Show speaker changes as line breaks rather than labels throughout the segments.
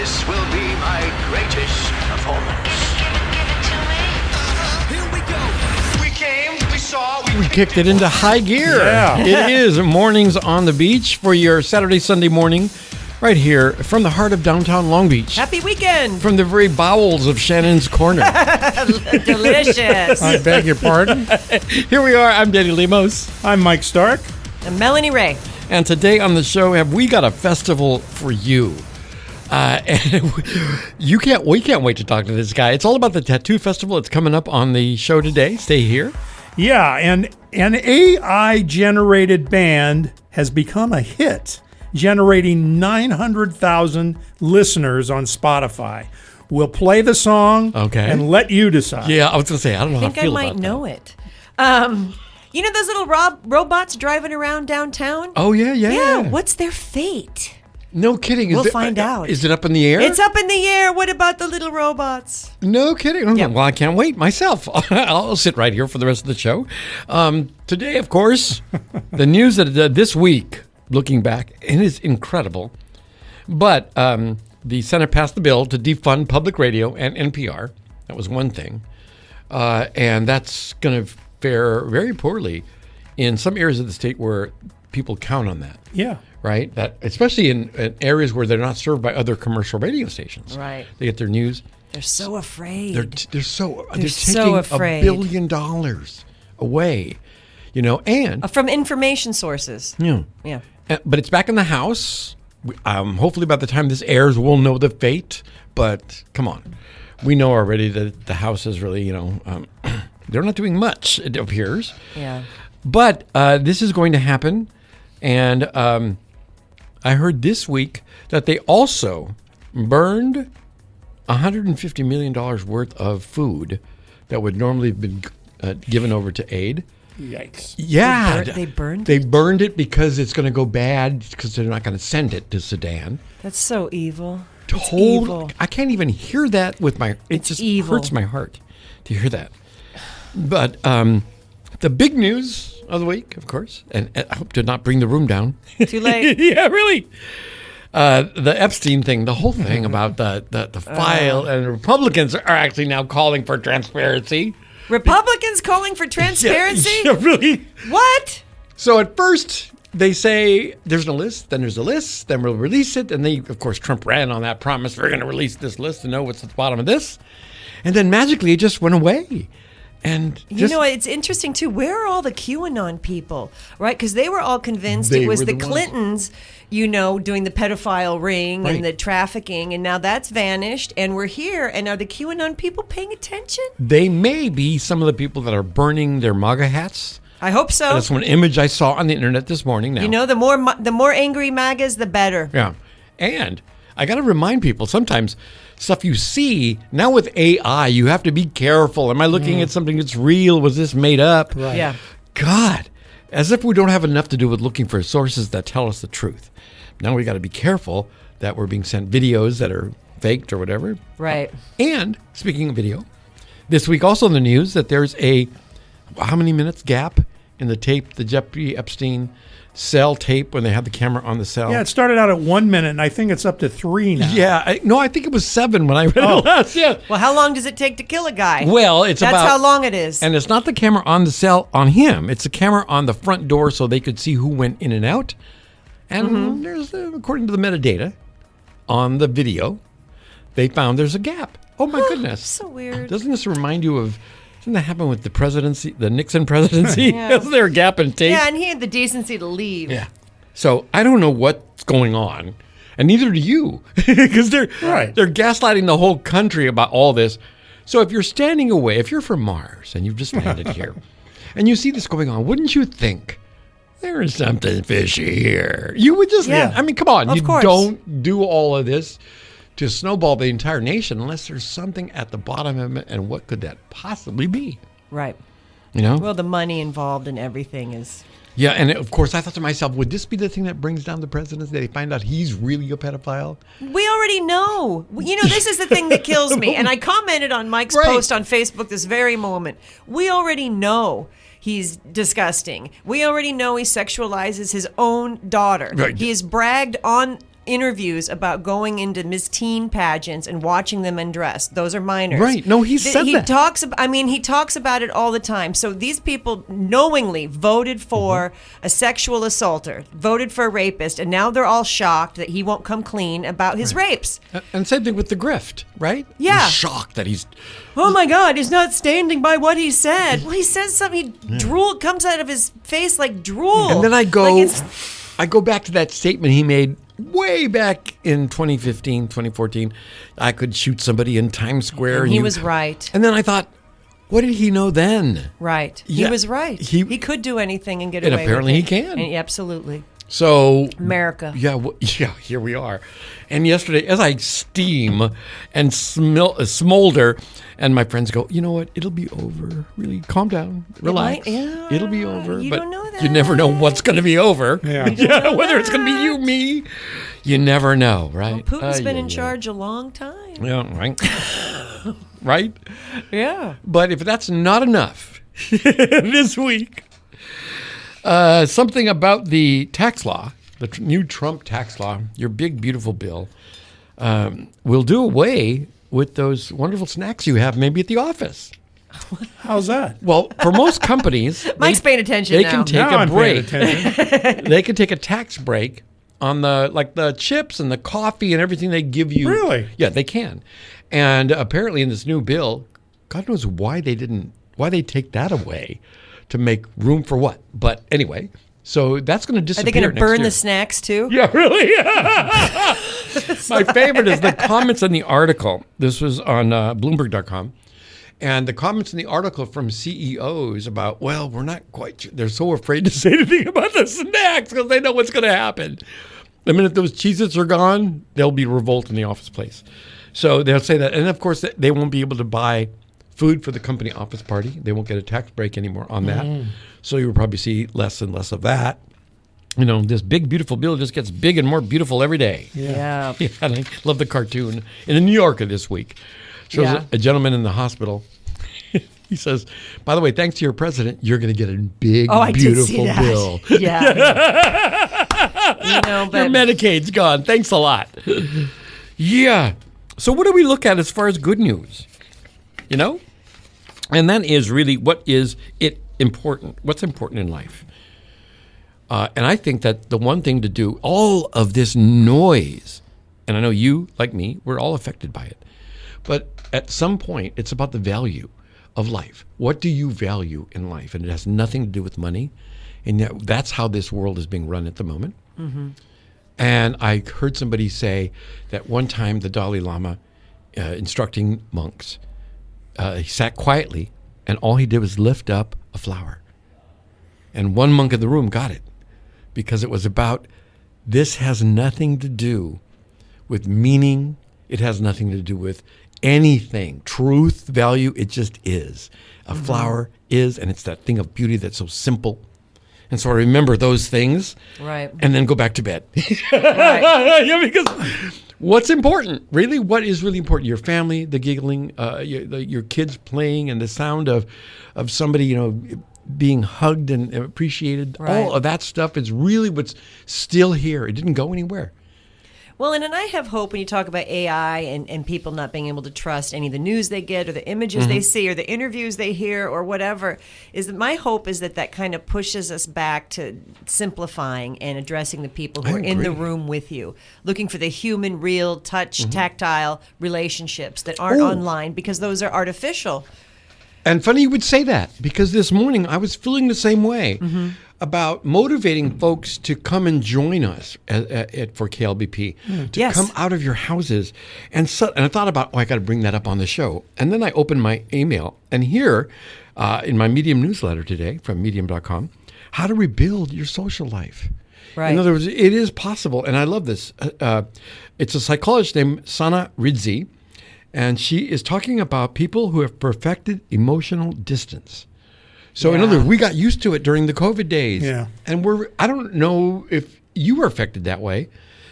This will be my greatest performance.
Give it to me.
Here we go. We came, we saw,
We kicked it into high gear.
Yeah.
It is Mornings on the Beach for your Saturday, Sunday morning, right here from the heart of downtown Long Beach.
Happy weekend.
From the very bowels of Shannon's Corner.
Delicious.
I beg your pardon.
Here we are. I'm Danny Lemos.
I'm Mike Stark.
And Melanie Ray.
And today on the show, have we got a festival for you? And we can't wait to talk to this guy. It's all about the Tattoo Festival. It's coming up on the show today. Stay here.
Yeah, and an AI-generated band has become a hit, generating 900,000 listeners on Spotify. We'll play the song and let you decide.
Yeah, I was going to say, I don't know
I
how I
think I
feel
might
about
know
that.
it. You know those little robots driving around downtown?
Oh, yeah.
Yeah, what's their fate?
No kidding.
We'll find out.
Is it up in the air?
It's up in the air. What about the little robots?
No kidding. Okay,
Yep.
well, I can't wait myself. I'll sit right here for the rest of the show. Today, of course, the news that this week, looking back, it is incredible. But the Senate passed the bill to defund public radio and NPR. That was one thing. And that's going to fare very poorly in some areas of the state where people count on that.
Yeah.
Right? That especially in areas where they're not served by other commercial radio stations.
Right.
They get their news.
They're so afraid.
They're taking
so
$1
afraid.
billion away, and
From information sources.
yeah. But it's back in the House. Hopefully, by the time this airs, we'll know the fate. But come on, we know already that the House is really, they're not doing much. It appears.
Yeah.
But this is going to happen, and I heard this week that they also burned $150 million worth of food that would normally have been given over to aid.
Yikes.
Yeah.
They burned
They
it?
burned it because it's going to go bad because they're not going to send it to Sudan.
That's so evil. It's evil.
I can't even hear that with my... It just
evil.
hurts my heart to hear that. But the big news of the week, of course, and I hope to not bring the room down.
Too late.
Yeah, really. The Epstein thing, the whole thing about the file, and the Republicans are actually now calling for transparency.
Republicans calling for transparency?
Yeah, really.
What?
So at first, they say there's no list, then there's a list, then we'll release it. And they, of course, Trump ran on that promise. We're going to release this list to know what's at the bottom of this. And then magically, it just went away. And
it's interesting, too. Where are all the QAnon people, right? Because they were all convinced it was
were
the
the ones.
Clintons, doing the pedophile ring
Right.
and the trafficking. And now that's vanished. And we're here. And are the QAnon people paying attention?
they may be some of the people that are burning their MAGA hats.
I hope so.
That's one image I saw on the internet this morning. Now,
The more angry MAGAs, the better.
yeah. And I got to remind people sometimes stuff you see now with AI, you have to be careful. Am I looking at something that's real? Was this made up?
Right.
Yeah.
God, as if we don't have enough to do with looking for sources that tell us the truth. Now we got to be careful that we're being sent videos that are faked or whatever.
Right.
And speaking of video, this week also in the news that there's a how many minutes gap in the tape, the Jeffrey Epstein cell tape when they had the camera on the cell.
Yeah, it started out at 1 minute, and I think it's up to 3 now.
Yeah, I think it was 7 when I read it last. Yeah.
Well, how long does it take to kill a guy?
Well,
That's how long it is.
And it's not the camera on the cell on him. It's the camera on the front door so they could see who went in and out. And there's, according to the metadata on the video, they found there's a gap. Oh, my goodness.
So weird.
Doesn't this remind you of, didn't that happen with the presidency, the Nixon presidency?
Yeah.
Isn't there a gap in tape?
Yeah, and he had the decency to leave.
Yeah. So I don't know what's going on, and neither do you, because they're gaslighting the whole country about all this. So if you're standing away, if you're from Mars and you've just landed here, and you see this going on, wouldn't you think there is something fishy here? You would just, I mean, come on, you don't do all of this to snowball the entire nation unless there's something at the bottom of it, and what could that possibly be?
Right.
You know?
Well, the money involved and everything is...
Yeah, and of course, I thought to myself, would this be the thing that brings down the presidency? They find out he's really a pedophile?
We already know. This is the thing that kills me. And I commented on Mike's post on Facebook this very moment. We already know he's disgusting. We already know he sexualizes his own daughter.
Right.
He has bragged on interviews about going into Miss Teen pageants and watching them undress. Those are minors.
Right. No, he said
he
that.
He talks about it all the time. So these people knowingly voted for a sexual assaulter, voted for a rapist, and now they're all shocked that he won't come clean about his rapes.
And same thing with the grift, right?
Yeah.
We're shocked that he's...
Oh my God, he's not standing by what he said. Well, he says something, drool comes out of his face like drool.
And then I go...
Like it's-
I go back to that statement he made way back in 2015, 2014. I could shoot somebody in Times Square.
And he was right.
And then I thought, what did he know then?
Right.
Yeah,
he was right. He could do anything and get away with it.
And apparently he can.
And absolutely.
So
America.
Yeah, here we are. And yesterday, as I steam and smolder, and my friends go, you know what? It'll be over. Really, calm down, relax. It'll be over.
You
but
don't know that.
you never know what's going to be over.
Yeah.
Whether it's going to be you, me, you never know, right?
Well, Putin's been in charge a long time.
Yeah, right. Right.
Yeah.
But if that's not enough, this week. Something about the tax law, the new Trump tax law, your big, beautiful bill, will do away with those wonderful snacks you have maybe at the office.
How's that?
Well, for most companies,
Mike's paying attention
they
now.
can take
Now
a
I'm paying
break.
attention.
They can take a tax break on the chips and the coffee and everything they give you.
Really?
Yeah, they can. And apparently in this new bill, God knows why they take that away. To make room for what? But anyway, so that's going to disappear.
Are they going to burn
next year.
the snacks too?
Yeah, really? My favorite is the comments in the article. This was on Bloomberg.com. And the comments in the article from CEOs about, well, we're not quite sure. They're so afraid to say anything about the snacks because they know what's going to happen. The minute those Cheez-Its are gone, there'll be revolt in the office place. So they'll say that. And of course, they won't be able to buy food for the company office party. They won't get a tax break anymore on that. So you'll probably see less and less of that. You know, this big, beautiful bill just gets big and more beautiful every day.
Yeah.
Yeah, and I love the cartoon in the New Yorker this week. Shows a gentleman in the hospital. He says, by the way, thanks to your president, you're going to get a big, beautiful bill.
Yeah. You know, but
Your Medicaid's gone. Thanks a lot. Yeah. So what do we look at as far as good news? You know? And that is really what is it important? What's important in life? And I think that the one thing to do, all of this noise, and I know you, like me, we're all affected by it. But at some point, it's about the value of life. What do you value in life? And it has nothing to do with money. And yet that's how this world is being run at the moment. Mm-hmm. And I heard somebody say that one time the Dalai Lama, instructing monks, he sat quietly, and all he did was lift up a flower. And one monk in the room got it, because it was about, this has nothing to do with meaning. It has nothing to do with anything. Truth, value, it just is. A flower is, and it's that thing of beauty that's so simple. And so I remember those things,
right,
and then go back to bed.
Right.
Yeah, because what's important, really? What is really important? Your family, the giggling, your kids playing, and the sound of somebody, you know, being hugged and appreciated.
Right.
All of that stuff is really what's still here. It didn't go anywhere.
Well, and I have hope when you talk about AI and people not being able to trust any of the news they get or the images they see or the interviews they hear or whatever, is that my hope is that kind of pushes us back to simplifying and addressing the people who are in the room with you, looking for the human, real, touch, tactile relationships that aren't online, because those are artificial.
And funny you would say that, because this morning I was feeling the same way about motivating folks to come and join us for KLBP, to come out of your houses. And I thought about, I got to bring that up on the show. And then I opened my email, and here in my Medium newsletter today from medium.com, how to rebuild your social life. Right. In other words, it is possible. And I love this. It's a psychologist named Sana Rizzi. And she is talking about people who have perfected emotional distance. So in other words, we got used to it during the COVID days.
Yeah.
And I don't know if you were affected that way,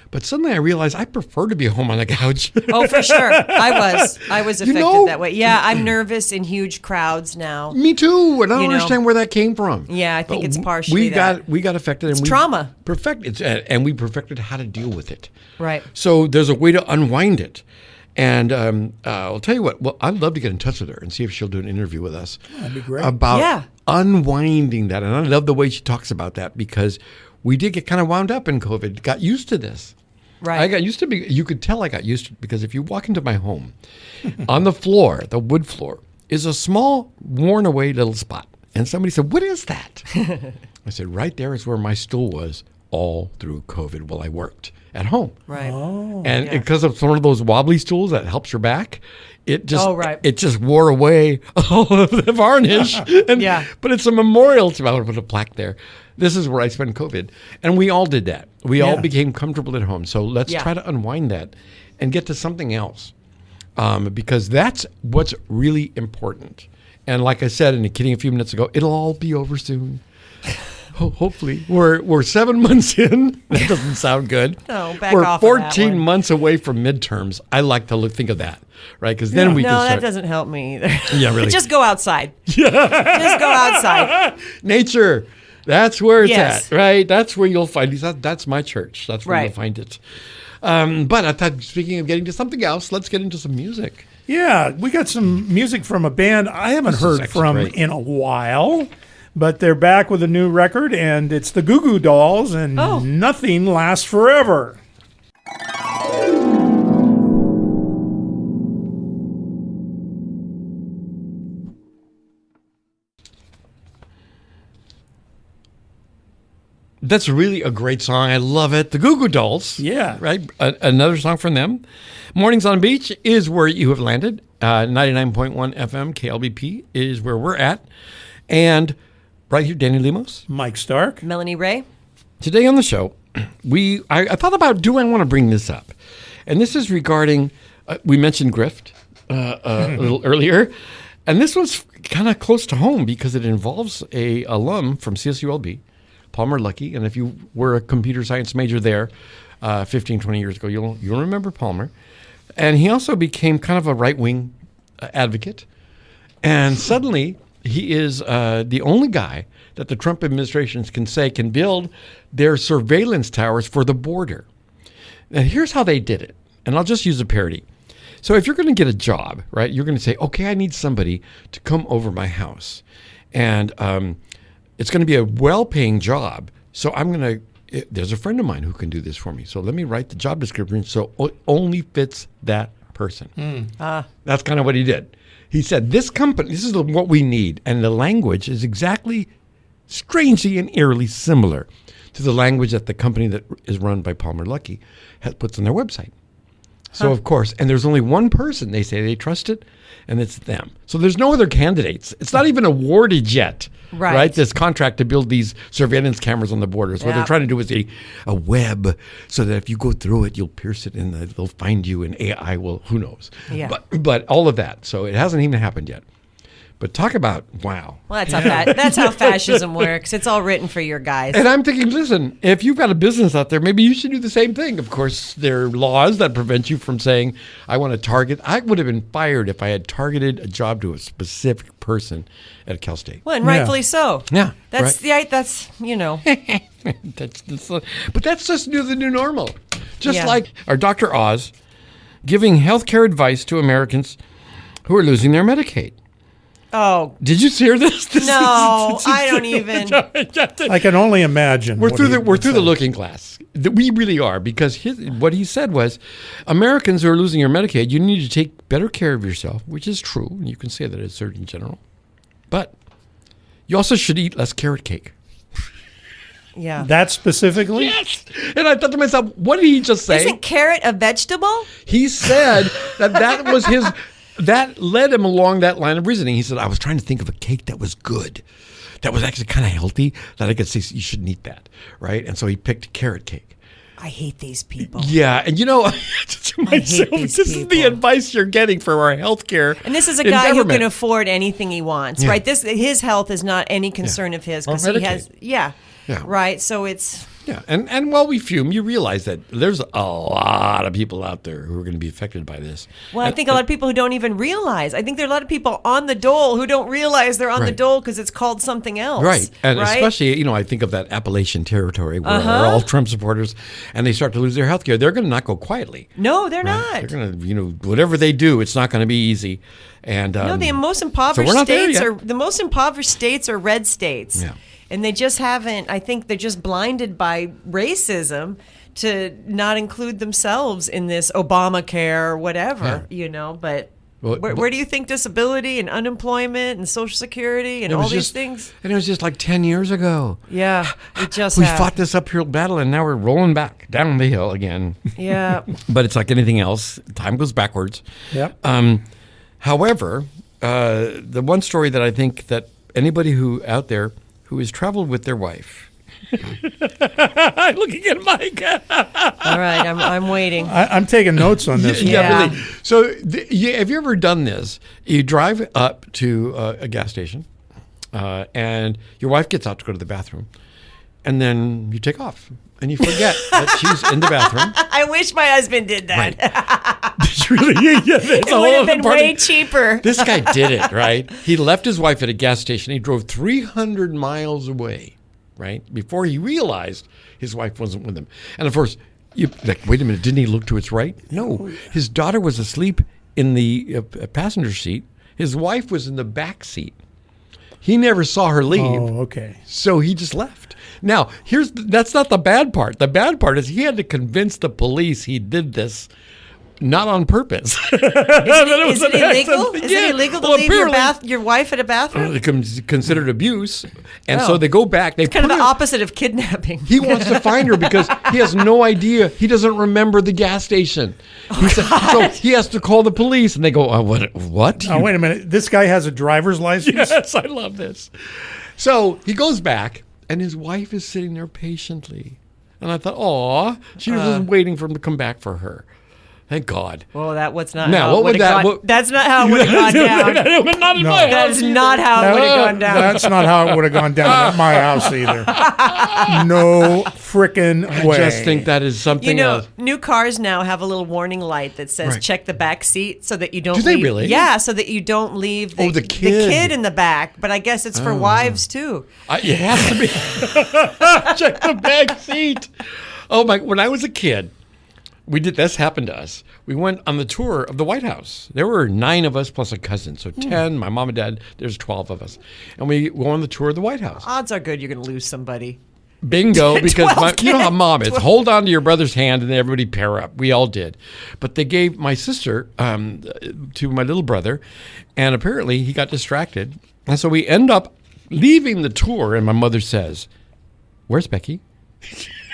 But suddenly I realized I prefer to be home on the couch.
Oh, for sure. I was affected
know-
that way. Yeah, I'm nervous in huge crowds now.
Me too, and I don't
You know.
understand where that came from.
Yeah, I think
But
it's partially that.
we got affected, and we
trauma.
and we perfected how to deal with it.
Right.
So there's a way to unwind it, and I'll tell you what. Well, I'd love to get in touch with her and see if she'll do an interview with us.
That'd be great.
About
Yeah.
unwinding that, and I love the way she talks about that because we did get kind of wound up in COVID. Got used to this.
Right.
I got used to you could tell I got used to it because if you walk into my home, on the floor, the wood floor, is a small, worn away little spot. And somebody said, "What is that?" I said, "Right there is where my stool was all through COVID while I worked at home."
Right.
And because of one of those wobbly stools that helps your back, it just
right.
it just wore away all of the varnish. And,
Yeah.
But it's a memorial to, I would put a plaque there. This is where I spent COVID. And we all did that. We all became comfortable at home. So let's try to unwind that and get to something else. Because that's what's really important. And like I said in the kidding a few minutes ago, it'll all be over soon. Hopefully. We're 7 months in. That doesn't sound good.
No, back
We're
off of that
14
one.
months away from midterms. I like to think of that, right? Because then we can
No,
start.
that doesn't help me either.
Yeah, really.
Just go outside. Just go outside.
Nature. That's where it's
Yes.
at, right? That's where you'll find it. That's my church. That's where you'll
Right.
find it. But I thought, speaking of getting to something else, let's get into some music.
Yeah, we got some music from a band I haven't
This is
heard
actually
from
great.
in a while, but they're back with a new record, and it's the Goo Goo Dolls, and
Oh.
Nothing Lasts Forever.
That's really a great song. I love it. The Goo Goo Dolls.
Yeah.
Right? Another song from them. Mornings on the Beach is where you have landed. 99.1 FM, KLBP is where we're at. And right here, Danny Lemos.
Mike Stark.
Melanie Ray.
Today on the show, I thought about, do I want to bring this up? And this is regarding, we mentioned grift a little earlier. And this was kind of close to home because it involves a alum from CSULB, Palmer Luckey. And if you were a computer science major there 15, 20 years ago, you'll remember Palmer. And he also became kind of a right-wing advocate. And suddenly, he is the only guy that the Trump administrations can say can build their surveillance towers for the border. And here's how they did it. And I'll just use a parody. So if you're going to get a job, right, you're going to say, okay, I need somebody to come over my house. And it's going to be a well-paying job. So I'm going to, there's a friend of mine who can do this for me. So let me write the job description so it only fits that person. That's kind of what he did. He said, this company, this is what we need. And the language is exactly, strangely and eerily similar to the language that the company that is run by Palmer Luckey puts on their website. So, of course, and there's only one person they say they trust it, and it's them. So there's no other candidates. It's not even awarded yet, right? This contract to build these surveillance cameras on the borders. What they're trying to do is a web so that if you go through it, you'll pierce it and they'll find you and AI will, who knows.
Yeah.
But all of that. So it hasn't even happened yet. But talk about, wow.
Well, that's how fascism works. It's all written for your guys.
And I'm thinking, listen, if you've got a business out there, maybe you should do the same thing. Of course, there are laws that prevent you from saying, I want to target. I would have been fired if I had targeted a job to a specific person at Cal State.
Well, and rightfully so.
Yeah,
That's
right.
that's you know.
But that's just the new normal. Just
Yeah.
like our Dr. Oz giving healthcare advice to Americans who are losing their Medicaid.
Oh
Did you hear this?
no, I don't even.
I can only imagine.
We're
what
through
he
the
would say.
looking glass. We really are, because what he said was, Americans who are losing your Medicaid, you need to take better care of yourself, which is true, and you can say that as Surgeon General. But you also should eat less carrot cake.
Yeah.
That specifically?
Yes. And I thought to myself, what did he just say?
Isn't carrot a vegetable?
He said that was his. That led him along that line of reasoning. He said, I was trying to think of a cake that was good, that was actually kind of healthy, that I could say you shouldn't eat that, right? And so he picked carrot cake.
I hate these people.
Yeah, and you know, to myself,
these
this is the
people.
advice you're getting for our healthcare.
And this is a guy who can afford anything he wants, right? His health is not any concern of his because
Or
he has,
Medicaid. Yeah.
right. So it's
Yeah, and while we fume, you realize that there's a lot of people out there who are going to be affected by this.
Well, I think a lot of people who don't even realize. I think there are a lot of people on the dole who don't realize they're on the dole because it's called something else.
Right, and especially, I think of that Appalachian territory where they're all Trump supporters, and they start to lose their health care. They're going to not go quietly.
No, they're not.
They're going to, whatever they do, it's not going to be easy. And
no, the most impoverished states are red states.
Yeah.
And they just haven't, I think they're just blinded by racism to not include themselves in this Obamacare or whatever, but where do you think disability and unemployment and Social Security and all these things?
And it was just like 10 years ago.
Yeah,
we fought this uphill battle and now we're rolling back down the hill again.
Yeah.
But it's like anything else. Time goes backwards.
Yep.
However, the one story that I think that anybody out there who has traveled with their wife. I'm looking at Mike.
All right, I'm waiting.
I'm taking notes on this.
Yeah, really. So have you ever done this? You drive up to a gas station and your wife gets out to go to the bathroom and then you take off and you forget that she's in the bathroom.
I wish my husband did that.
Right. Really? It
would have been way cheaper.
This guy did it, right? He left his wife at a gas station. He drove 300 miles away, right? Before he realized his wife wasn't with him. And of course, wait a minute, didn't he look to his right? No. His daughter was asleep in the passenger seat. His wife was in the back seat. He never saw her leave.
Oh, okay.
So he just left. Now, that's not the bad part. The bad part is he had to convince the police he did this not on purpose.
Is it illegal? Is it illegal to leave your wife at a bathroom?
It's considered abuse. And so they go back.
It's kind of the opposite of kidnapping.
He wants to find her because he has no idea. He doesn't remember the gas station. So he has to call the police. And they go, what?
Oh, wait a minute. This guy has a driver's license?
Yes, I love this. So he goes back, and his wife is sitting there patiently. And I thought, aw, she was just waiting for him to come back for her. Thank God.
Well, that's not
now,
how it would have gone. That's not how it would have gone down. That is not how it would have gone down.
That's not how it would have gone down at my house either. No frickin' way.
I just think that is something else.
New cars now have a little warning light that says check the back seat so that you don't
leave. Do they really?
Yeah, so that you don't leave the kid in the back. But I guess it's for wives too.
It has to be. Check the back seat. Oh my! When I was a kid, this happened to us. We went on the tour of the White House. There were 9 of us plus a cousin. So 10, my mom and dad, there's 12 of us. And we go on the tour of the White House.
Odds are good you're going to lose somebody.
Bingo, because you know how mom is. Hold on to your brother's hand and everybody pair up. We all did. But they gave my sister to my little brother, and apparently he got distracted. And so we end up leaving the tour, and my mother says, "Where's Becky?"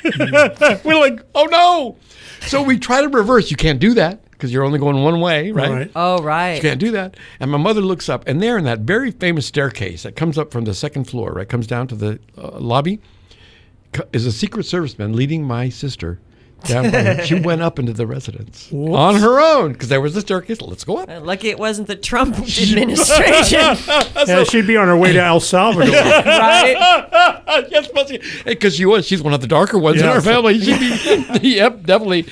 We're like, oh no. So we try to reverse. You can't do that because you're only going one way, right?
Oh, right.
You can't do that. And my mother looks up, and there in that very famous staircase that comes up from the second floor, right, comes down to the lobby, is a Secret Serviceman leading my sister down. She went up into the residence on her own because there was a staircase. Let's go up.
Lucky it wasn't the Trump administration.
Yeah, she'd be on her way to El Salvador.
Right?
Yes, because she's one of the darker ones in our family. She'd be, yep, definitely.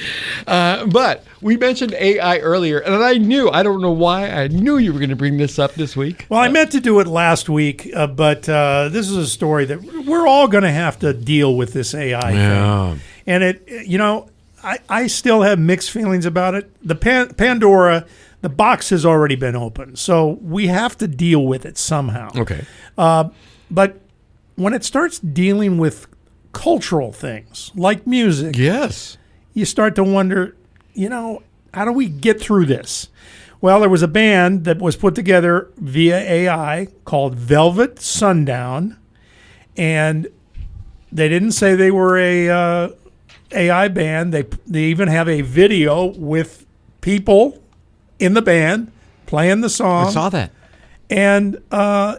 But we mentioned AI earlier, and I don't know why, I knew you were going to bring this up this week.
Well, I meant to do it last week, but this is a story that we're all going to have to deal with this AI thing. And I still have mixed feelings about it. The Pandora, the box has already been opened, so we have to deal with it somehow.
Okay.
But when it starts dealing with cultural things like music,
yes,
you start to wonder, how do we get through this? Well, there was a band that was put together via AI called Velvet Sundown, and they didn't say they were a AI band. They even have a video with people in the band playing the song.
I saw that.
And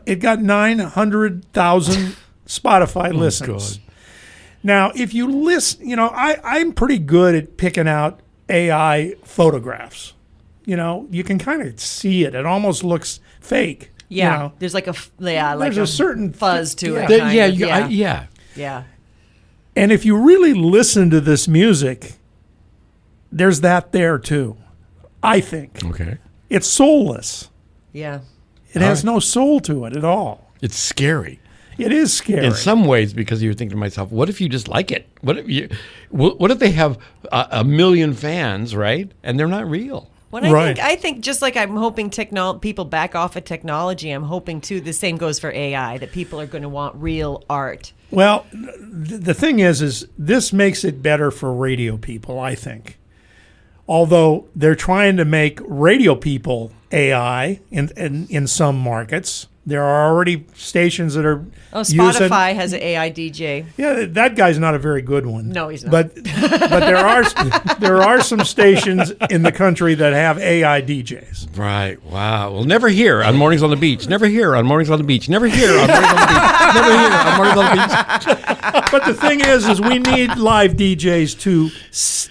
it got 900,000 Spotify listens.
God.
Now, if you listen, I'm pretty good at picking out AI photographs. You can kind of see it. It almost looks fake.
Yeah, there's like
there's a certain
fuzz to it.
Yeah.
Yeah.
And if you really listen to this music, there's that there too, I think.
Okay.
It's soulless.
Yeah.
It has no soul to it at all.
It's scary.
It is scary.
In some ways, because you're thinking to myself, what if you just like it? What if they have a million fans, right? And they're not real.
When I think just like I'm hoping people back off of technology, I'm hoping too the same goes for AI, that people are going to want real art.
Well, the thing is this makes it better for radio people, I think. Although they're trying to make radio people AI in some markets. There are already stations that are
Spotify has an AI DJ.
Yeah, that guy's not a very good one.
No, he's not.
But there are some stations in the country that have AI DJs.
Right. Wow. Well, never here on Mornings on the Beach. Never here on Mornings on the Beach. Never here on Mornings on the Beach. Never here on Mornings on the Beach.
But the thing is we need live DJs to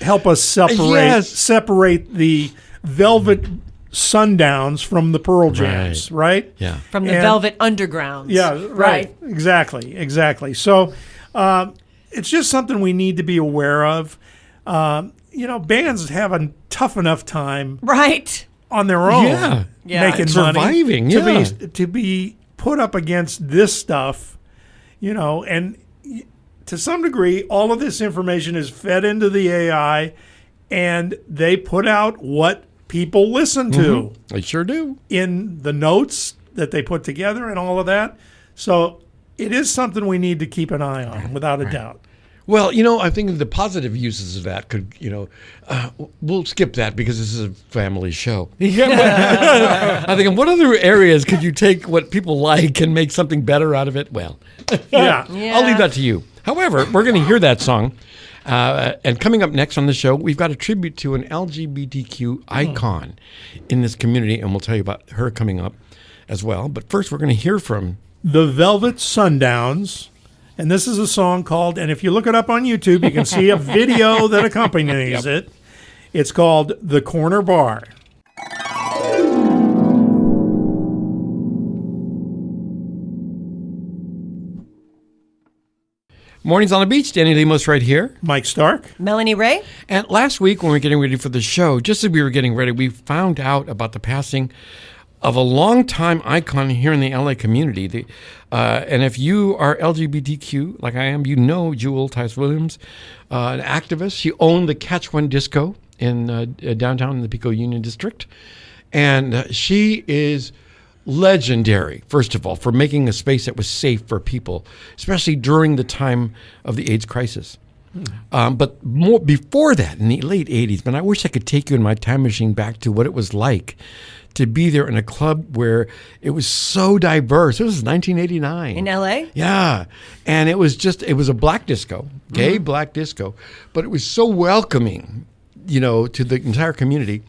help us separate the velvet sundowns from the Pearl Jams, right?
Yeah.
From the Velvet Undergrounds.
Yeah, right. Exactly. So it's just something we need to be aware of. Bands have a tough enough time on their own making
surviving,
money to be put up against this stuff, and to some degree, all of this information is fed into the AI, and they put out what people listen to.
They sure do.
In the notes that they put together and all of that. So it is something we need to keep an eye on, without a doubt.
Well, I think the positive uses of that could, we'll skip that because this is a family show. I think, what other areas could you take what people like and make something better out of it? Well,
yeah.
I'll leave that to you. However, we're going to hear that song. And coming up next on the show, we've got a tribute to an LGBTQ icon in this community, and we'll tell you about her coming up as well. But first, we're going to hear from
the Velvet Sundowns, and this is a song called, and if you look it up on YouTube, you can see a video that accompanies it. It's called The Corner Bar.
Mornings on the Beach. Danny Lemos right here.
Mike Stark.
Melanie Ray.
And last week when we were getting ready for the show, just as we were getting ready, we found out about the passing of a longtime icon here in the LA community. And if you are LGBTQ, like I am, you know Jewel Tice-Williams, an activist. She owned the Catch One Disco in downtown in the Pico Union District. And she is legendary, first of all, for making a space that was safe for people, especially during the time of the AIDS crisis. But more before that, in the late 80s, man, I wish I could take you in my time machine back to what it was like to be there in a club where it was so diverse. It was 1989.
In LA?
Yeah. And it was a black disco, gay black disco, but it was so welcoming, to the entire community.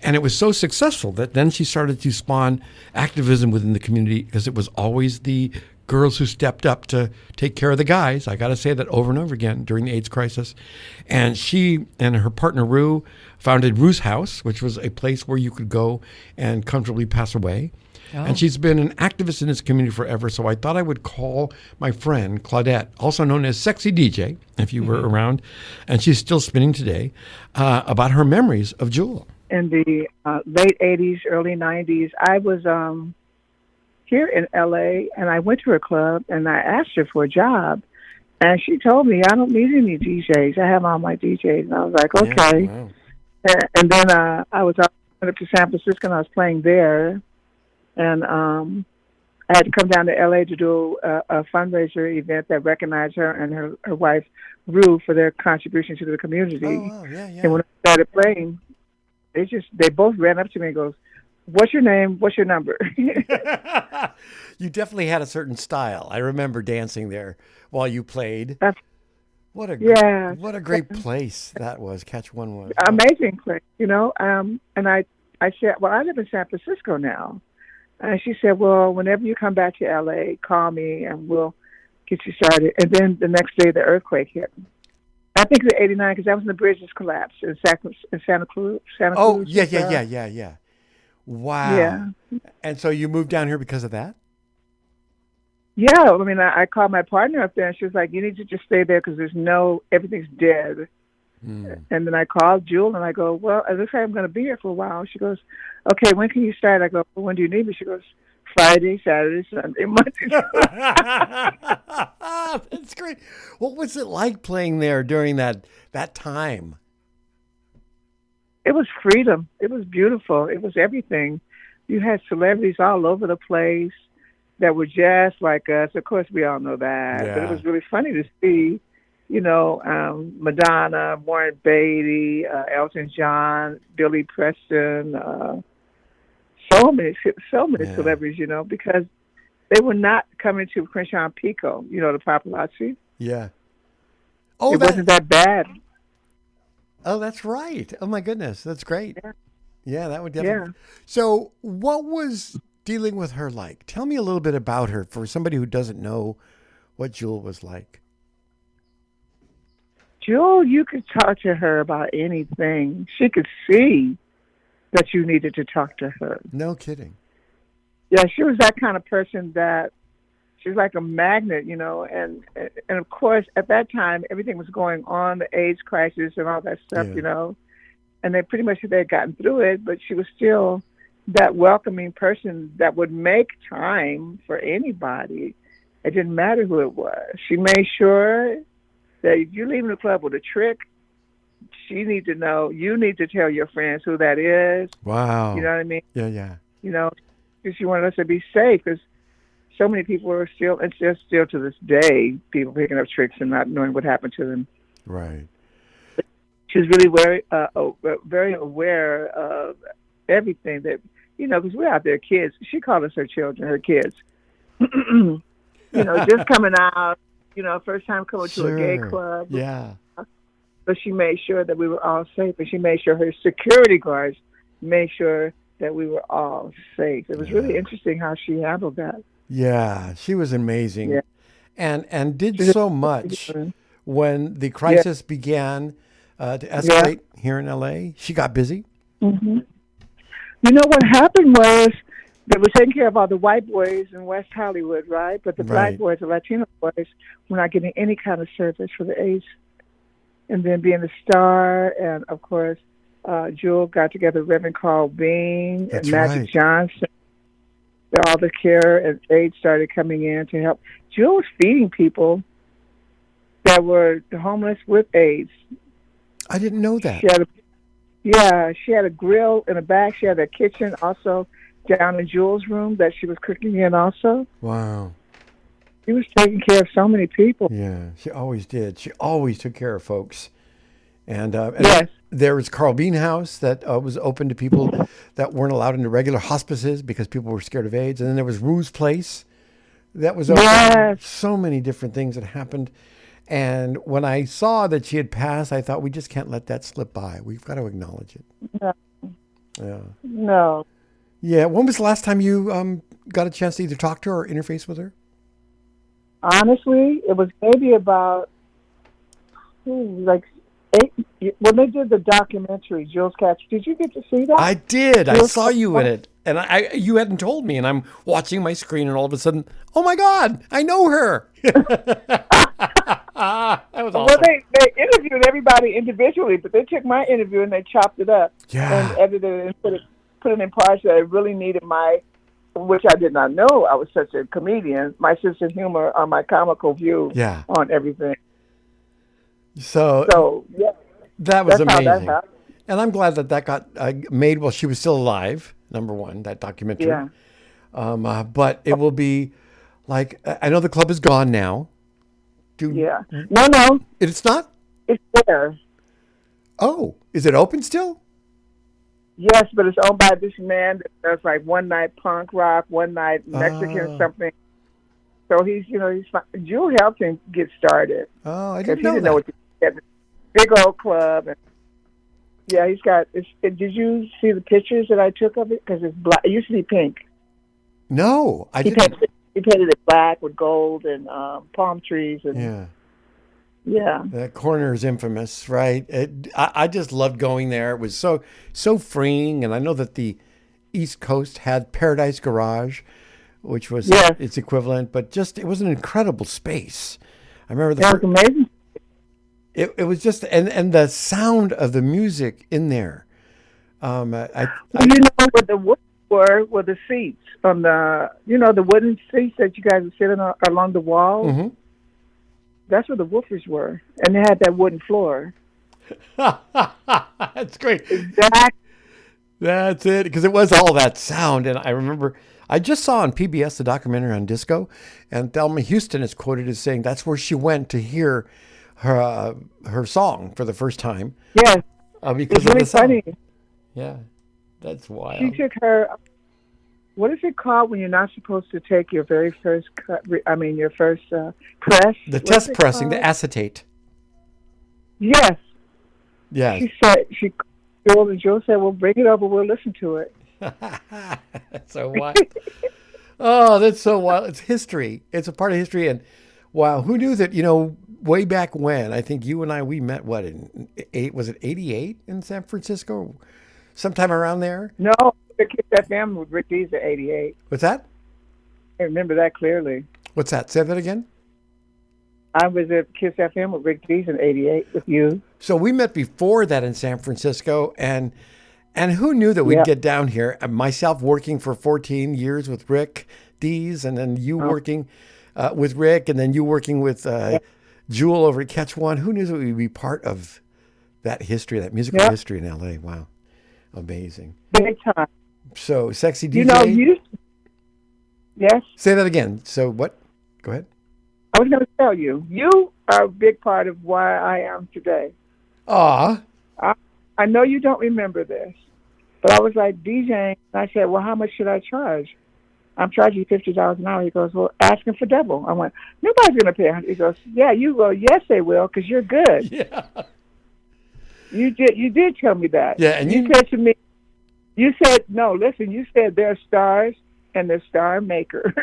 And it was so successful that then she started to spawn activism within the community, because it was always the girls who stepped up to take care of the guys. I got to say that over and over again during the AIDS crisis. And she and her partner, Rue, founded Rue's House, which was a place where you could go and comfortably pass away. Oh. And she's been an activist in this community forever. So I thought I would call my friend, Claudette, also known as Sexy DJ, if you were around, and she's still spinning today, about her memories of Jewel.
In the late 80s, early 90s, I was here in LA, and I went to her club, and I asked her for a job, and she told me, I don't need any DJs. I have all my DJs. And I was like, okay. Yeah, wow. And then I was up to San Francisco, and I was playing there, and I had to come down to LA to do a fundraiser event that recognized her and her wife, Rue, for their contribution to the community.
Oh, yeah.
And when I started playing, they both ran up to me and goes, "What's your name? What's your number?"
You definitely had a certain style. I remember dancing there while you played. What a great place that was. Catch One was
amazing place, And I said, "Well, I live in San Francisco now," and she said, "Well, whenever you come back to LA, call me and we'll get you started." And then the next day, the earthquake hit. I think it was '89, because that was when the bridges collapsed in Santa Cruz.
Oh, yeah. Wow.
Yeah.
And so you moved down here because of that?
Yeah, I mean, I called my partner up there, and she was like, "You need to just stay there because everything's dead." And then I called Jewel, and I go, "Well, it looks like I'm going to be here for a while." She goes, "Okay, when can you start?" I go, "Well, when do you need me?" She goes, "Friday, Saturday, Sunday, Monday."
That's great. What was it like playing there during that time?
It was freedom. It was beautiful. It was everything. You had celebrities all over the place that were just like us. Of course, we all know that.
Yeah.
But it was really funny to see, Madonna, Warren Beatty, Elton John, Billy Preston, so many celebrities, because they were not coming to Crenshaw and Pico, the paparazzi.
Yeah.
It wasn't that bad.
Oh, that's right. Oh my goodness, that's great. Yeah, that would definitely.
Yeah.
So, what was dealing with her like? Tell me a little bit about her for somebody who doesn't know what Jewel was like.
Jewel, you could talk to her about anything. She could see that you needed to talk to her.
No kidding.
Yeah, she was that kind of person that she's like a magnet, and of course at that time everything was going on, the AIDS crisis and all that stuff, and they pretty much they had gotten through it, but she was still that welcoming person that would make time for anybody. It didn't matter who it was. She made sure that if you're leaving the club with a trick, you need to tell your friends who that is.
Wow.
You know what I mean?
Yeah.
Because she wanted us to be safe, because so many people are still to this day, people picking up tricks and not knowing what happened to them.
Right.
She was really very aware of everything that, because we're out there kids. She called us her children, her kids. Just coming out, first time coming to a gay club.
Yeah.
But she made sure that we were all safe, and she made sure her security guards made sure that we were all safe. It was really interesting how she handled that.
Yeah, she was amazing.
Yeah.
And did so much when the crisis began to escalate here in LA. She got busy.
Mm-hmm. What happened was they were taking care of all the white boys in West Hollywood, right? But the black boys, the Latino boys, were not getting any kind of service for the AIDS. And then being a star, and of course, Jewel got together with Reverend Carl Bean and Magic Johnson. All the care and aid started coming in to help. Jewel was feeding people that were homeless with AIDS.
I didn't know that.
She had a grill in the back. She had a kitchen also down in Jewel's room that she was cooking in also.
Wow.
She was taking care of so many people.
Yeah, she always did. She always took care of folks. And
yes.
There was Carl Bean House that was open to people that weren't allowed into regular hospices because people were scared of AIDS. And then there was Rue's Place that was open.
Yes.
So many different things that happened. And when I saw that she had passed, I thought we just can't let that slip by. We've got to acknowledge it.
No.
Yeah.
No.
Yeah. When was the last time you got a chance to either talk to her or interface with her?
Honestly, it was maybe about like 8 when they did the documentary, Jewel's Catch. Did you get to see that?
I did. I saw you in it, and you hadn't told me, and I'm watching my screen, and all of a sudden, oh my God, I know her. That was awesome.
Well, they interviewed everybody individually, but they took my interview and they chopped it up and edited it and put it in parts that really needed which I did not know I was such a comedian, my sense of humor or my comical view on everything.
So yeah, that was amazing.
How that happened.
And I'm glad that got made while she was still alive, number one, that documentary.
Yeah.
But it will be like, I know the club is gone now.
No.
It's not?
It's there.
Oh, is it open still?
Yes, but it's owned by this man that does like one night punk rock, one night Mexican something. So he's Jewel helped him get started.
Oh, I
didn't know
that.
Know what to get. Big old club. And he's got. Did you see the pictures that I took of it? Because it's black. It used to be pink.
No, I didn't.
He painted it black with gold and palm trees and. Yeah.
That corner is infamous, right? I just loved going there. It was so freeing. And I know that the East Coast had Paradise Garage,
which was
Yes.
its equivalent, but just it was an incredible space. I remember
That was amazing.
it was just and the sound of the music in there.
You know what the woods were the seats on the the wooden seats that you guys were sitting on along the wall.
Mm-hmm.
That's where the woofers were, and they had that wooden floor.
That's great.
Exactly.
That's it, because it was all that sound. And I remember I just saw on PBS the documentary on disco, and Thelma Houston is quoted as saying that's where she went to hear her song for the first time.
Yes.
Because
it's really
of the sound.
funny.
Yeah, that's wild.
She took her. What is it called when you're not supposed to take your very first cut? Your first press.
The test pressing, the acetate.
Yes.
Yeah.
She said Joe said, "Well, bring it over. We'll listen to it."
That's so wild. Oh, that's so wild. It's history. It's a part of history. And wow, who knew that? Way back when, I think you and we met. What was it 88 in San Francisco? Sometime around there.
No, the Kiss FM with Rick Dees at 88.
What's that?
I remember that clearly.
What's that? Say that again.
I was at Kiss FM with Rick Dees in 88 with you.
So we met before that in San Francisco, and who knew that we'd get down here? Myself working for 14 years with Rick Dees, and then you working with Rick, and then you working with Jewel over at Catch One. Who knew that we'd be part of that history, that musical history in LA? Wow, amazing.
Big time.
So Sexy DJ.
Yes.
Say that again. So what? Go ahead.
I was going to tell you, you are a big part of why I am today.
Aw.
I know you don't remember this, but I was like DJing, and I said, well, how much should I charge? I'm charging $50 an hour. He goes, well, ask him for double. I went, nobody's going to pay. He goes, yeah, you go, yes, they will, because you're good.
Yeah.
You did tell me that.
Yeah, and
you said to me, you said, no, listen, you said they're stars and they're star makers.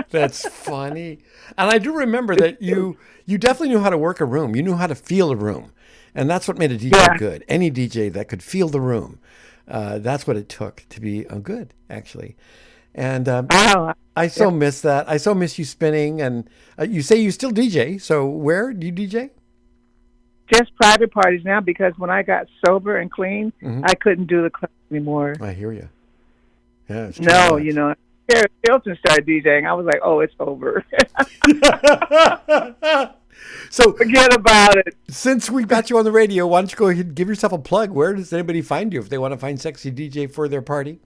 That's funny. And I do remember that you definitely knew how to work a room. You knew how to feel a room. And that's what made a DJ good. Any DJ that could feel the room. That's what it took to be good, actually. And I so miss that. I so miss you spinning. And you say you still DJ. So where do you DJ?
Just private parties now, because when I got sober and clean, I couldn't do the club anymore.
I hear you. Yeah.
No, Paris Hilton started DJing. I was like, oh, it's over.
So
forget about it.
Since we got you on the radio, why don't you go ahead and give yourself a plug? Where does anybody find you if they want to find Sexy DJ for their party?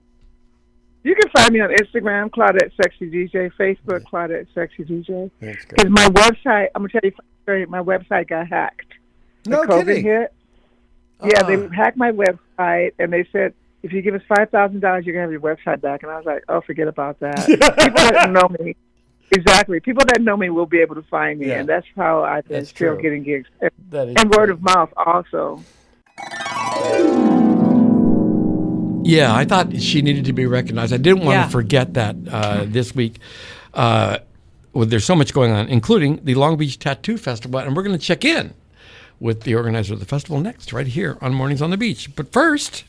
You can find me on Instagram, Claudette Sexy DJ, Facebook, Claudette Sexy DJ.
That's great.
Because my website, I'm going to tell you, my website got hacked.
No
COVID
kidding.
hit. Yeah, they hacked my website, and they said, if you give us $5,000, you're going to have your website back. And I was like, oh, forget about that. People that know me, exactly. People that know me will be able to find me, and that's how I've been still getting gigs. And word of mouth also.
Yeah, I thought she needed to be recognized. I didn't want to forget that this week. There's so much going on, including the Long Beach Tattoo Festival, and we're going to check in with the organizer of the festival next, right here on Mornings on the Beach. But first...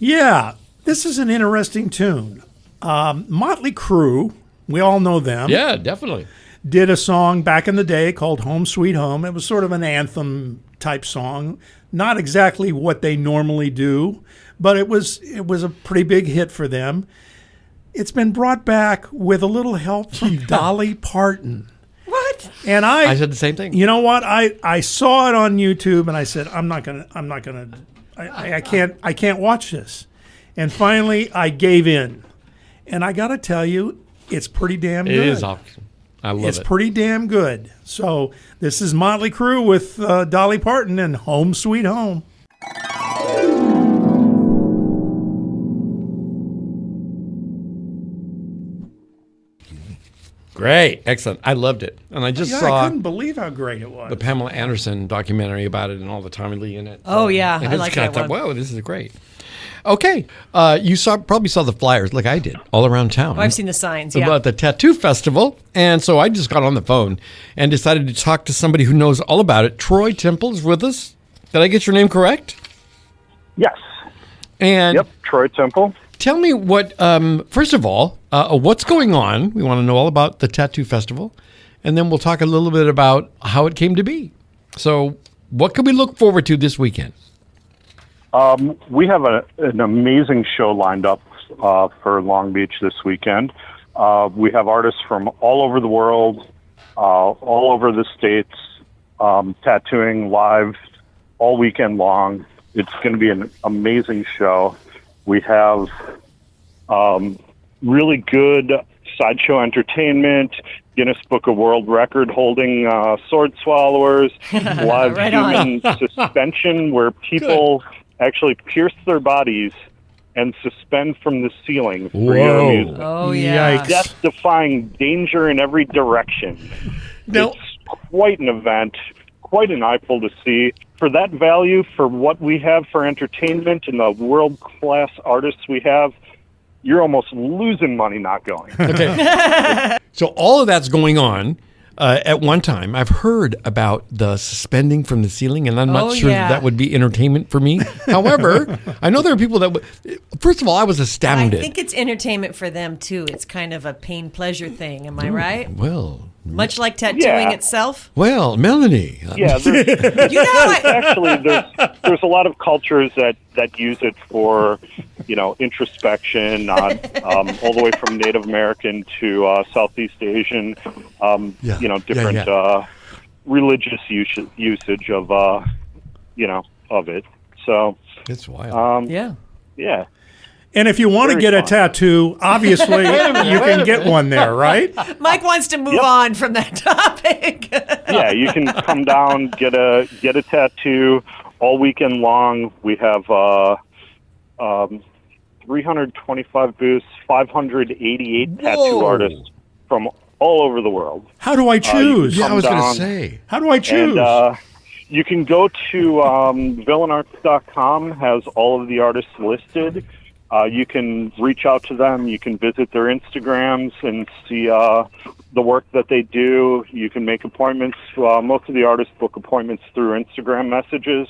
Yeah, this is an interesting tune. Motley Crue, we all know them.
Yeah, definitely.
Did a song back in the day called Home Sweet Home. It was sort of an anthem type song. Not exactly what they normally do, but it was a pretty big hit for them. It's been brought back with a little help from Dolly Parton.
What?
And
I said the same thing.
You know what? I saw it on YouTube and I said, I can't watch this. And finally, I gave in. And I got to tell you, it's pretty damn good.
It is awesome. I love it.
It's pretty damn good. So this is Motley Crue with Dolly Parton and Home Sweet Home.
Great. Excellent. I loved it. And I just saw...
I couldn't believe how great it was.
The Pamela Anderson documentary about it and all the Tommy Lee in it.
Oh, yeah.
And
I like that one.
Whoa, this is great. Okay. You probably saw the flyers like I did all around town.
Oh, I've seen the signs, yeah.
About the tattoo festival. And so I just got on the phone and decided to talk to somebody who knows all about it. Troy Timpel is with us. Did I get your name correct?
Yes.
And
Yep, Troy Timpel.
Tell me what, first of all, what's going on? We want to know all about the Tattoo Festival. And then we'll talk a little bit about how it came to be. So what can we look forward to this weekend?
We have an amazing show lined up for Long Beach this weekend. We have artists from all over the world, all over the states, tattooing live all weekend long. It's going to be an amazing show. We have really good sideshow entertainment, Guinness Book of World Record holding sword swallowers, live human suspension where people actually pierce their bodies and suspend from the ceiling for your amusement.
Oh, yeah.
Yikes.
Death-defying danger in every direction.
Now,
It's quite an event, quite an eyeful to see. For that value, for what we have for entertainment and the world-class artists we have, you're almost losing money not going.
okay. So all of that's going on at one time. I've heard about the suspending from the ceiling, and I'm not sure that would be entertainment for me. However, I know there are people that would. First of all, I was astounded.
I think it's entertainment for them, too. It's kind of a pain-pleasure thing. Am I right?
Well,
Much like tattooing itself?
well, Melanie.
Yeah, there's,
You know what?
actually, there's a lot of cultures that use it for, introspection, all the way from Native American to Southeast Asian, different religious usage of, of it. So,
It's wild.
yeah.
And if you want to
Very
get a
fun.
tattoo, obviously you can get one there, right?
Mike wants to move on from that topic.
Yeah, you can come down, get a tattoo all weekend long. We have 325 booths, 588 tattoo artists from all over the world.
How do I choose?
Yeah, I was going to
down.
say.
How do I choose?
And you can go to villainarts.com, has all of the artists listed. You can reach out to them. You can visit their Instagrams and see the work that they do. You can make appointments. Most of the artists book appointments through Instagram messages,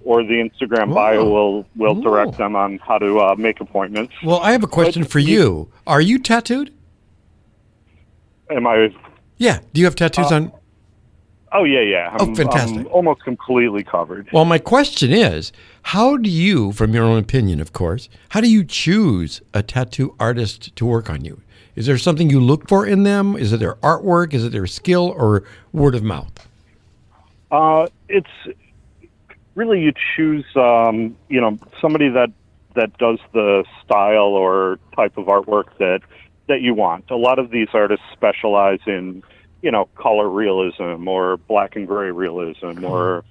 or the Instagram bio will direct them on how to make appointments.
Well, I have a question for you. Are you tattooed?
Am I?
Yeah. Do you have tattoos on?
Oh, yeah.
Oh, fantastic.
I'm almost completely covered.
Well, my question is, how do you, from your own opinion, of course, how do you choose a tattoo artist to work on you? Is there something you look for in them? Is it their artwork? Is it their skill, or word of mouth?
It's really, you choose, somebody that does the style or type of artwork that you want. A lot of these artists specialize in, color realism or black and gray realism or,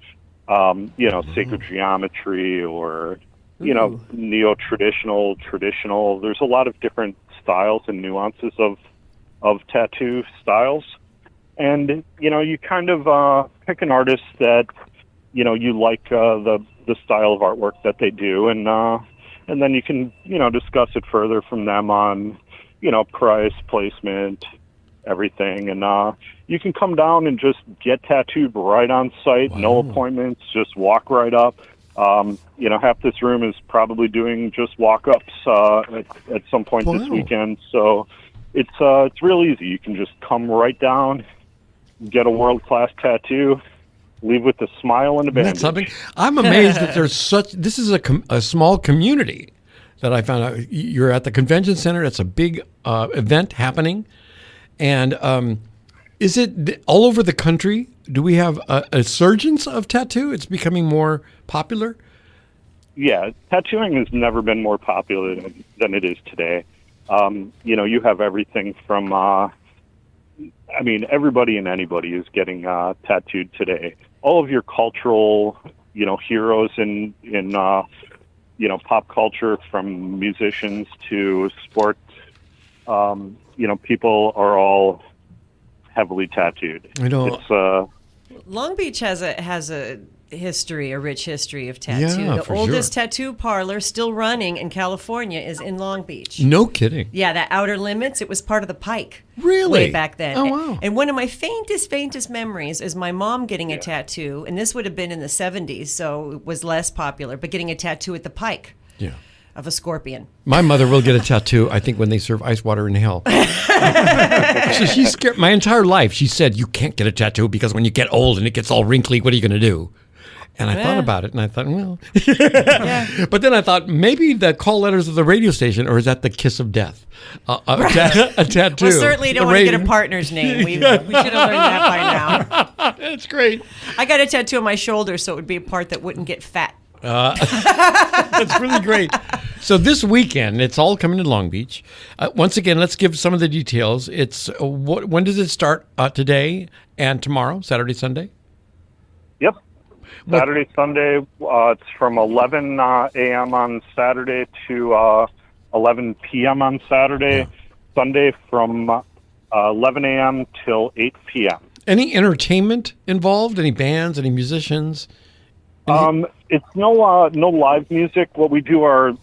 sacred geometry or, neo-traditional, traditional. There's a lot of different styles and nuances of tattoo styles. And, you kind of pick an artist that, you like the style of artwork that they do. And then you can, discuss it further from them on, price, placement, everything. And you can come down and just get tattooed right on site, no appointments, just walk right up. Half this room is probably doing just walk-ups at some point this weekend. So it's real easy. You can just come right down, get a world-class tattoo, leave with a smile and a bandage.
That's something. I'm amazed that there's this is a small community that I found out. You're at the convention center. It's a big event happening. And is it all over the country? Do we have a surgence of tattoo? It's becoming more popular?
Yeah, tattooing has never been more popular than it is today. You have everything from, everybody and anybody is getting tattooed today. All of your cultural, heroes in pop culture, from musicians to sports, people are all heavily tattooed.
I know.
It's,
Long Beach has a history, a rich history of tattoo.
Yeah,
The
for
oldest
sure.
tattoo parlor still running in California is in Long Beach.
No kidding.
Yeah, that Outer Limits, it was part of the Pike.
Really?
Way back then.
Oh, wow.
And one of my faintest memories is my mom getting a tattoo, and this would have been in the 70s, so it was less popular, but getting a tattoo at the Pike.
Yeah.
of a scorpion.
My mother will get a tattoo, I think, when they serve ice water in hell. She's scared. My entire life, she said, you can't get a tattoo because when you get old and it gets all wrinkly, what are you going to do? And I thought about it, and I thought, well. But then I thought, maybe the call letters of the radio station, or is that the kiss of death? A tattoo.
Well, certainly you don't want to get a partner's name. We should have learned that by now.
That's great.
I got a tattoo on my shoulder, so it would be a part that wouldn't get fat.
That's really great. So this weekend, it's all coming to Long Beach. Once again, let's give some of the details. It's when does it start? Today and tomorrow, Saturday, Sunday?
Yep. Saturday, Sunday, it's from 11 a.m. on Saturday to 11 p.m. on Saturday. Yeah. Sunday from 11 a.m. till 8 p.m.
Any entertainment involved? Any bands? Any musicians?
It's no live music. What we do are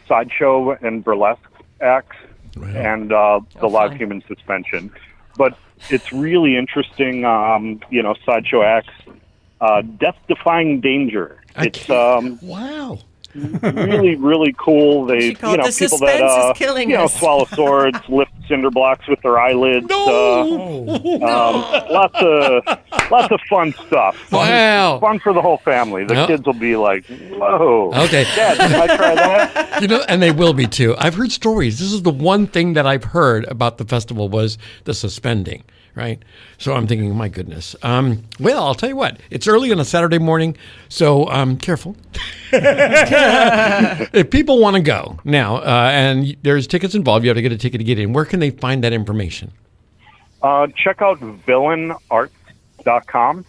sideshow and burlesque acts, and the live human suspension. But it's really interesting. Sideshow acts. Death-defying danger.
Wow.
Really, really cool. They, people that swallow swords, lift cinder blocks with their eyelids. Lots of fun stuff.
Wow.
Fun for the whole family. The kids will be like, whoa.
Okay.
Dad, can I try that?
And they will be too. I've heard stories. This is the one thing that I've heard about the festival was the suspending. Right. So I'm thinking, my goodness. Well, I'll tell you what. It's early on a Saturday morning, so careful. If people want to go now, and there's tickets involved, you have to get a ticket to get in. Where can they find that information?
Check out villainarts.com,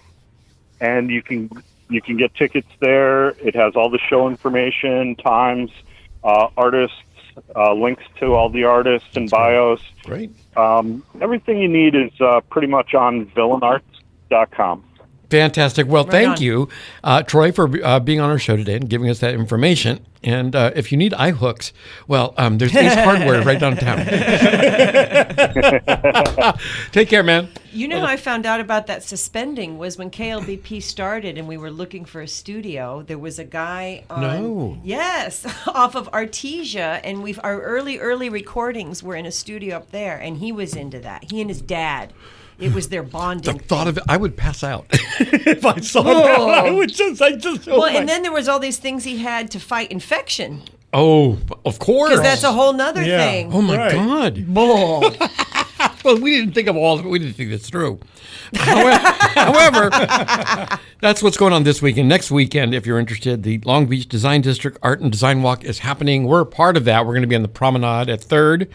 and you can get tickets there. It has all the show information, times, artists, links to all the artists and bios.
Great.
Everything you need is pretty much on villainarts.com.
Fantastic. Well, thank you, Troy, for being on our show today and giving us that information. And if you need eye hooks, well, there's Ace Hardware right downtown. Take care, man.
You know how I found out about that suspending was when KLBP started and we were looking for a studio. There was a guy on, off of Artesia, and our early recordings were in a studio up there, and he was into that. He and his dad. It was their bonding.
The thought of it, I would pass out if I saw that. I would just.
And then there was all these things he had to fight infection.
Oh, of course.
Because that's a whole nother thing.
Oh my God. Well, we didn't think of all of it. We didn't think this through. However, that's what's going on this weekend. Next weekend, if you're interested, the Long Beach Design District Art and Design Walk is happening. We're part of that. We're going to be on the promenade at 3rd.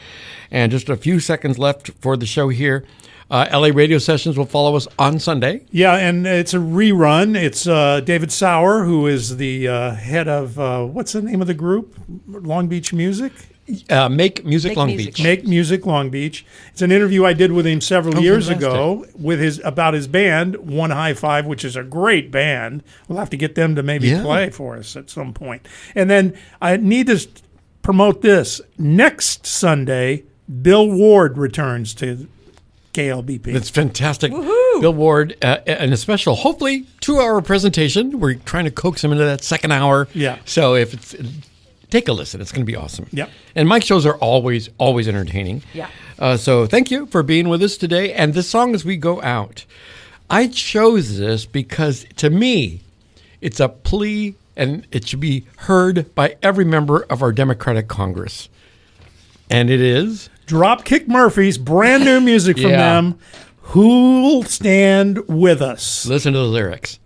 And just a few seconds left for the show here. LA Radio Sessions will follow us on Sunday.
Yeah, and it's a rerun. It's David Sauer, who is the head of, what's the name of the group? Long Beach Music?
Make Music Long Beach.
Make Music Long Beach. It's an interview I did with him several years ago about his band, One High Five, which is a great band. We'll have to get them to maybe play for us at some point. And then I need to promote this. Next Sunday, Bill Ward returns to KLBP.
That's fantastic. Woohoo! Bill Ward, and a special, hopefully, 2-hour presentation. We're trying to coax him into that second hour.
Yeah.
So if it's, take a listen. It's going to be awesome.
Yeah.
And Mike's shows are always entertaining.
Yeah.
So thank you for being with us today. And this song as we go out, I chose this because to me, it's a plea and it should be heard by every member of our Democratic Congress. And it is
Dropkick Murphys, brand new music from them. Who'll stand with us?
Listen to the lyrics.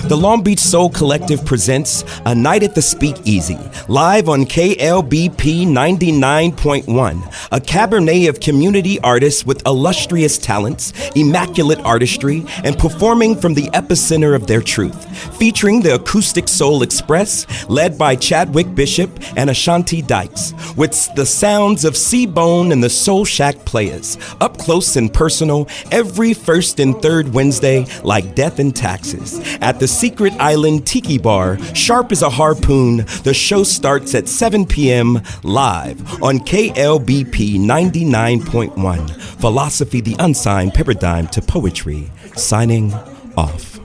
The Long Beach Soul Collective presents A Night at the Speakeasy, live on KLBP 99.1, a cabernet of community artists with illustrious talents, immaculate artistry, and performing from the epicenter of their truth, featuring the Acoustic Soul Express, led by Chadwick Bishop and Ashanti Dykes, with the sounds of C-Bone and the Soul Shack Players, up close and personal, every first and third Wednesday, like death and taxes. At the Secret Island Tiki Bar, sharp as a harpoon, the show starts at 7 p.m. live on KLBP 99.1. Philosophy, the unsigned paradigm to poetry. Signing off.